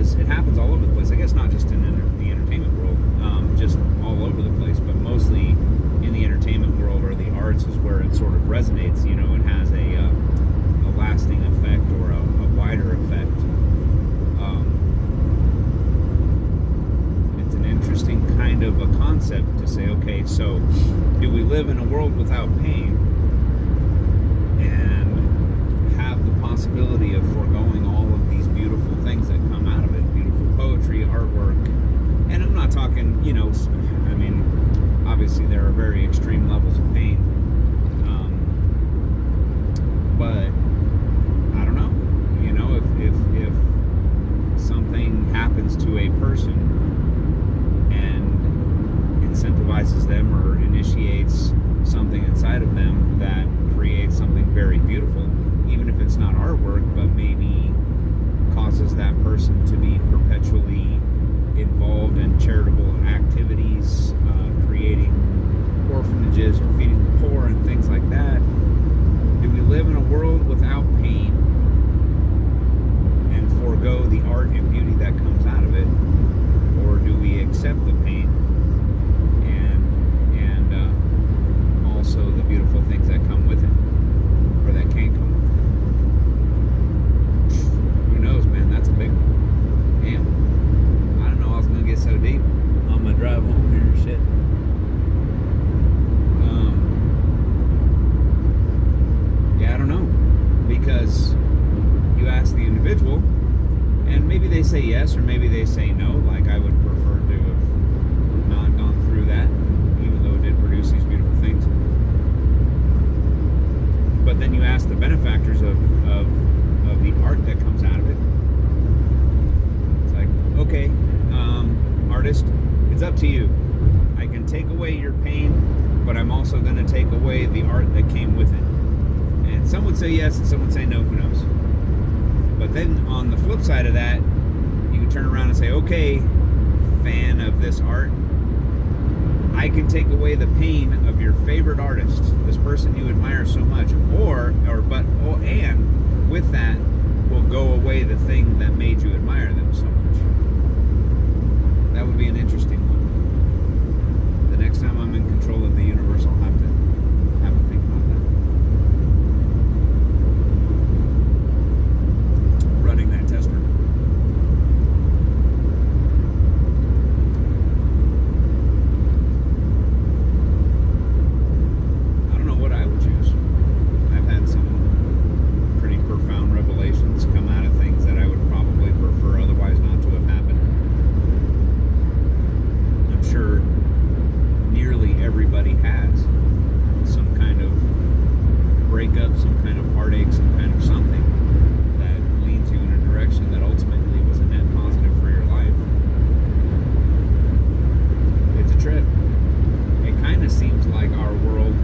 because it happens all over the place. I guess not just in the entertainment world, just all over the place, but mostly in the entertainment world or the arts is where it sort of resonates. You know, it has a lasting effect or a wider effect. It's an interesting kind of a concept to say, okay, so do we live in a world without pain and have the possibility of foregoing all of these beautiful things that come out of it, beautiful poetry, artwork? And I'm not talking, you know, I mean, obviously there are very extreme levels of pain, but I don't know, you know, if something happens to a person and incentivizes them or initiates something inside of them that creates something very beautiful, even if it's not artwork, but maybe causes that person to be perpetually involved in charitable activities, creating orphanages or feeding the poor and things like that. Do we live in a world without pain and forego the art and beauty that comes out of it, or do we accept the pain and also the beautiful things that come with it, or that can come with it? Who knows, man? That's a big one. Damn. I don't know. I was gonna get so deep on my drive home here and shit. Yeah, I don't know, because you ask the individual, and maybe they say yes, or maybe they say no. Like, I would prefer to have not gone through that, even though it did produce these beautiful things. But then you ask the benefactors of the art that comes out of it. It's like, okay, artist, it's up to you. I can take away your pain, but I'm also going to take away the art that came with it. And some would say yes, and some would say no, who knows. But then on the flip side of that, you can turn around and say, okay, fan of this art, I can take away the pain of your favorite artist, this person you admire so much, and with that will go away the thing that made you admire them so much. That would be an interesting one. The next time I'm in control of the universe, I'll have to think about that. Running that tester. I don't know what I would choose. I've had some pretty profound revelations come out of things that I would probably prefer otherwise not to have happened. I'm sure nearly everybody has some kind of breakup, some kind of heartache, some kind of something that leads you in a direction that ultimately was a net positive for your life. It's a trip. It kind of seems like our world,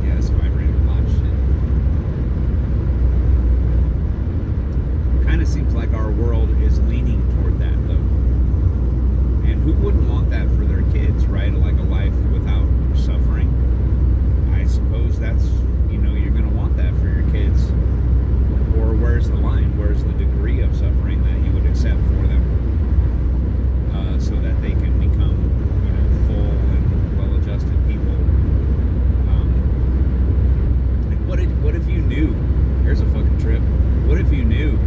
yeah, it's vibrating a lot of shit. It kind of seems like our world is leaning toward that, though. And who wouldn't want that for their kids, right? Like a life without suffering. I suppose that's, you know, you're going to want that for your kids. Or where's the line? Where's the degree of suffering that you would accept for them, so that they can become, you know, full and well-adjusted people? And what if you knew? Here's a fucking trip. What if you knew?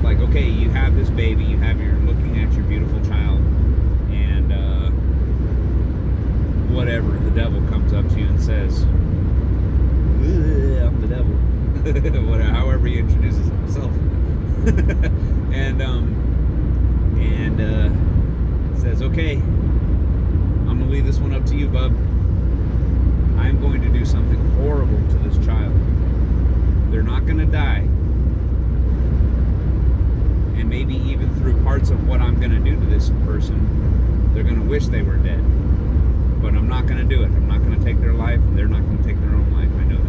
Like, okay, you have this baby, you're looking at your beautiful child, and whatever, the devil comes up to you and says, I'm the devil. Whatever, however he introduces himself. and says, okay, I'm gonna leave this one up to you, bub. I'm going to do something horrible to this child. They're not gonna die. And maybe even through parts of what I'm gonna do to this person, they're gonna wish they were dead. But I'm not gonna do it. I'm not gonna take their life, and they're not gonna take their own life. I know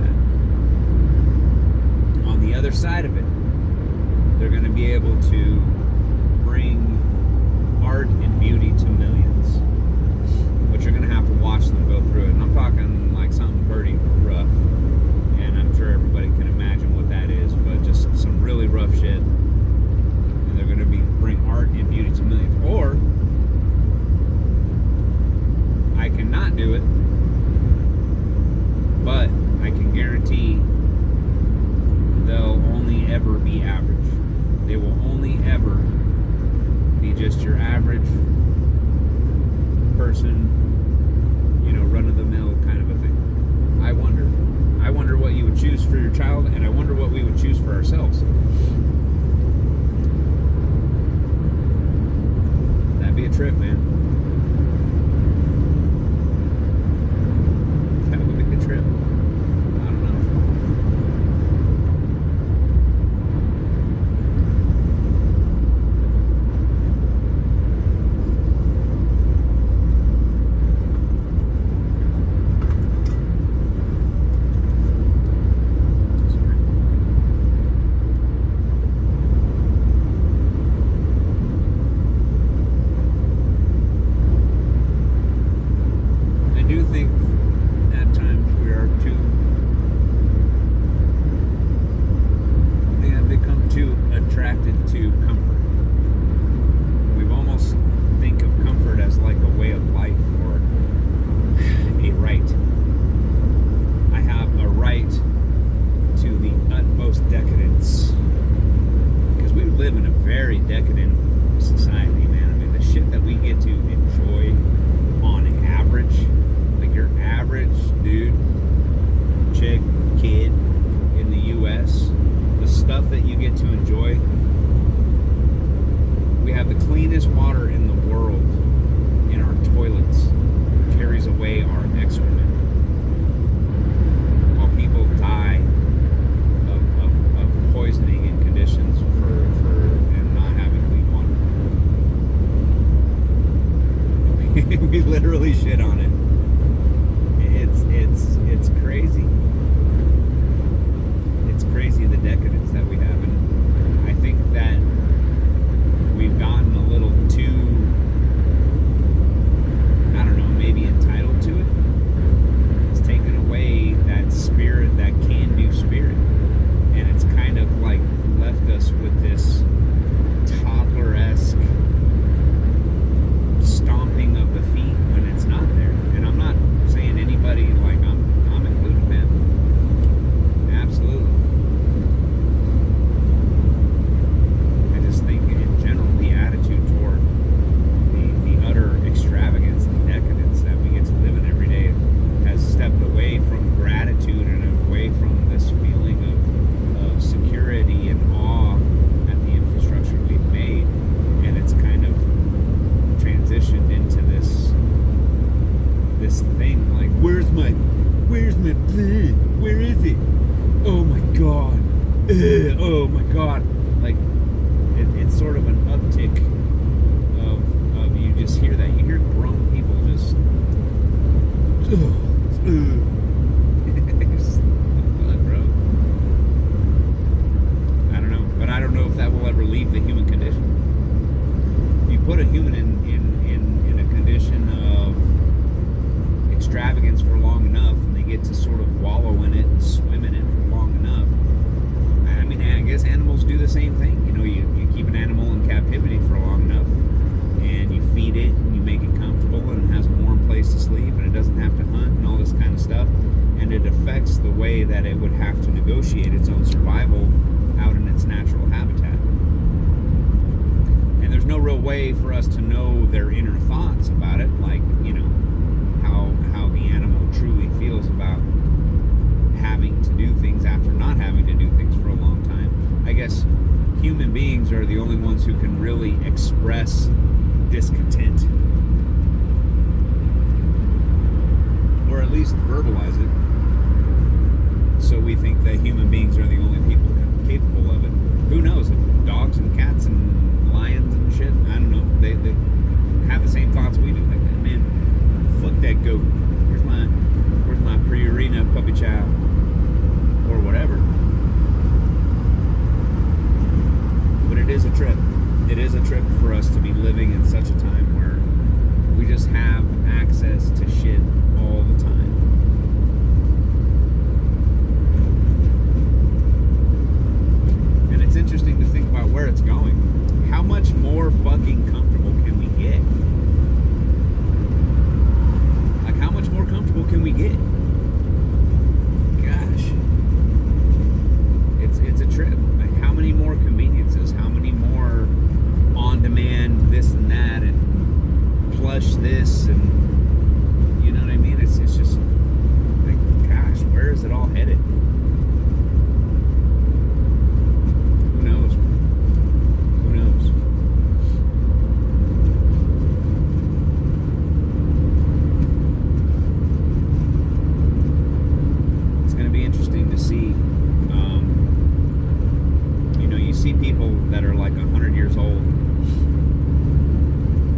that. On the other side of it, they're gonna be able to bring art and beauty to millions. But you're gonna have to watch them go through it. And I'm talking like something pretty rough. And I'm sure everybody can imagine what that is, but just some really rough shit. And they're gonna bring art and do it. But I can guarantee they'll only ever be average. They will only ever be just your average person, run-of-the-mill kind of a thing. I wonder what you would choose for your child, and I wonder what we would choose for ourselves. That'd be a trip, man. That would be a trip. I don't know. To comfort. We've almost think of comfort as like a way of life or a right. I have a right to the utmost decadence because we live in a very decadent society, man. I mean, the shit that we get to enjoy on average, like your average dude, chick, kid in the U.S., the stuff that you get to enjoy. We have the cleanest water in the world in our toilets. Carries away our excrement. While people die of poisoning in conditions for and not having clean water. We literally shit on it. It's crazy. It's crazy the decadence that we have, and I think that we've gotten a little too, I don't know, maybe entitled to it. It's taken away that spirit, that can-do spirit. And it's kind of like left us with this toddler-esque stomping of the feet when it's not there. And I'm not saying anybody, like, I'm included, man. Absolutely. I just think in general, the attitude toward the utter extravagance and decadence that we get to live in every day has stepped away from gratitude and away from this feeling of security and awe at the infrastructure we've made, and it's kind of transitioned into this thing like, where's my bleh? Where is it? Oh my god. Oh my god. Like, it's sort of an uptick of you just hear that. You hear grown people just fuck, bro. I don't know. But I don't know if that will ever leave the human condition. If you put a human in a condition of extravagance for long enough, and they get to sort of wallow in it and swim in it for long enough, I mean, I guess animals do the same thing. You keep an animal in captivity for long enough, and you feed it, and you make it comfortable, and it has a warm place to sleep, and it doesn't have to hunt, and all this kind of stuff, and it affects the way that it would have to negotiate its own survival out in its natural habitat. And there's no real way for us to know their inner thoughts about it, like, how the animal truly feels about having to do things after not having to do things for a long time. I guess human beings are the only ones who can really express discontent, or at least verbalize it. So we think that human beings are the only people capable of it. Who knows? Dogs and cats and lions and shit, I don't know. They have the same thoughts we do. Like, man, fuck that goat. Where's my Purina puppy child? Or whatever. But it is a trip. It is a trip for us to be living in such a time where we just have access to shit all the time. And it's interesting to think about where it's going. How much more fucking comfortable can we get? Like, how much more that and plush this, and you know what I mean? It's just like, gosh, where is it all headed? Who knows? Who knows? It's going to be interesting to see. You see people that are like 100 years old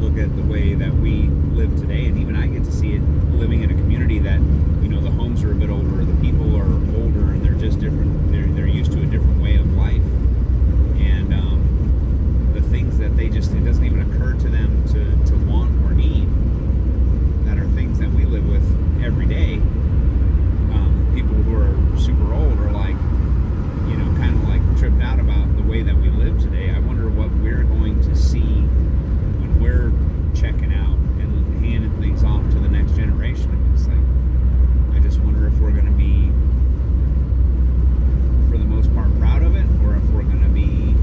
look at the way that we live today, and even I get to see it living in a community that, the homes are a bit older, the people are older, and they're just different. They're used to a different way of life, and the things that it doesn't even occur to them to want or need, that are things that we live with every day. People who are super old are like, kind of like tripped out about the way that we live today. I wonder what we're going to see when we're checking out and handing things off to the next generation. It's like, I just wonder if we're going to be, for the most part, proud of it, or if we're going to be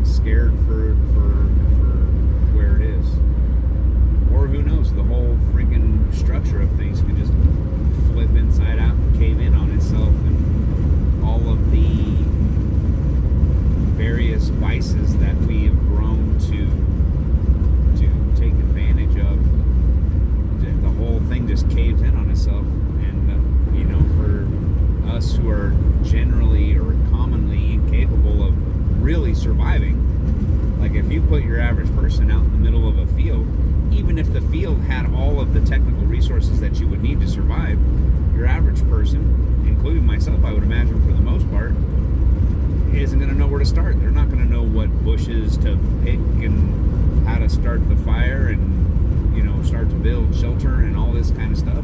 scared for where it is. Or who knows, the whole freaking structure of things could just flip inside out and cave in on itself, and all of the various vices that we have grown to take advantage of, the whole thing just caves in on itself. And for us who are generally or commonly incapable of really surviving, like if you put your average person out in the middle of a field, even if the field had all of the technical resources that you would need to survive, your average person, including myself, I would imagine for the most part, isn't going to know where to start. They're not going to know what bushes to pick and how to start the fire and start to build shelter and all this kind of stuff.